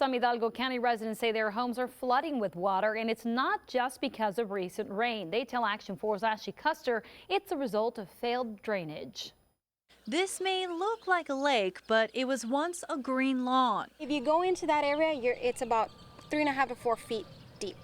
Some Hidalgo County residents say their homes are flooding with water, and it's not just because of recent rain. They tell Action 4's Ashley Custer it's a result of failed drainage. This may look like a lake, but it was once a green lawn. If you go into that area, it's about 3.5 to 4 feet deep.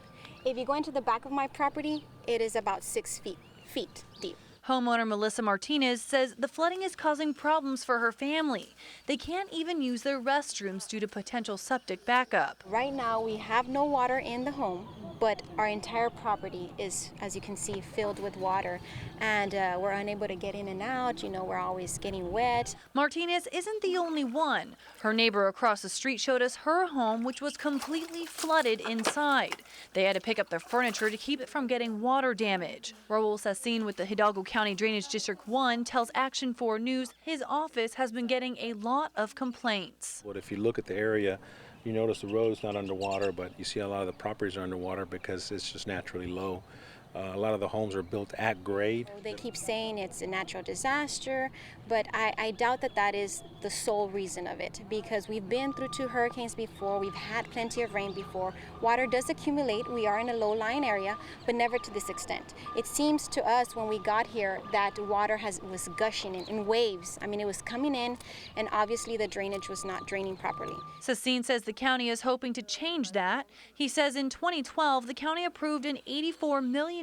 If you go into the back of my property, it is about 6 feet deep. Homeowner Melissa Martinez says the flooding is causing problems for her family. They can't even use their restrooms due to potential septic backup. Right now, we have no water in the home, but our entire property is, as you can see, filled with water, and we're unable to get in and out. You know, we're always getting wet. Martinez isn't the only one. Her neighbor across the street showed us her home, which was completely flooded inside. They had to pick up their furniture to keep it from getting water damage. Raul Sassin with the Hidalgo County Drainage District 1 tells Action 4 News his office has been getting a lot of complaints. But if you look at the area, you notice the road is not underwater, but you see a lot of the properties are underwater because it's just naturally low. A lot of the homes are built at grade. They keep saying it's a natural disaster, but I doubt that that is the sole reason of it, because we've been through 2 hurricanes before, we've had plenty of rain before. Water does accumulate, we are in a low-lying area, but never to this extent. It seems to us when we got here that water was gushing in waves. I mean, it was coming in, and obviously the drainage was not draining properly. Sassin says the county is hoping to change that. He says in 2012, the county approved an $84 million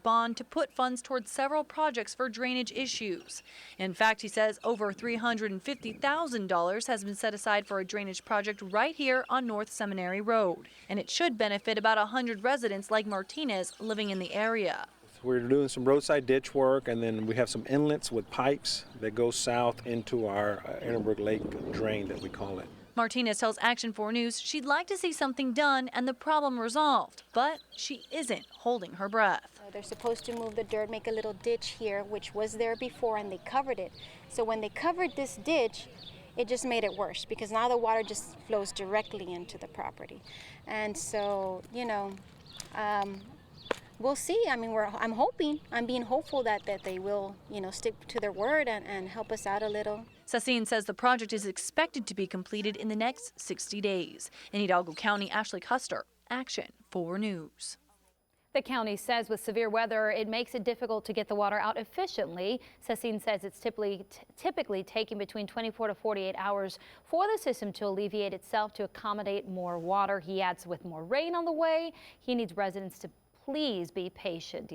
bond to put funds towards several projects for drainage issues. In fact, he says over $350,000 has been set aside for a drainage project right here on North Seminary Road. And it should benefit about 100 residents like Martinez living in the area. We're doing some roadside ditch work, and then we have some inlets with pipes that go south into our Ehrenberg Lake drain that we call it. Martinez tells Action 4 News she'd like to see something done and the problem resolved, but she isn't holding her breath. They're supposed to move the dirt, make a little ditch here, which was there before, and they covered it. So when they covered this ditch, it just made it worse because now the water just flows directly into the property. And so, you know, we'll see. I mean, I'm being hopeful that they will, you know, stick to their word and help us out a little. Sassin says the project is expected to be completed in the next 60 days. In Hidalgo County, Ashley Custer, Action 4 News. The county says with severe weather, it makes it difficult to get the water out efficiently. Sassin says it's typically taking between 24 to 48 hours for the system to alleviate itself to accommodate more water. He adds with more rain on the way, he needs residents to please be patient.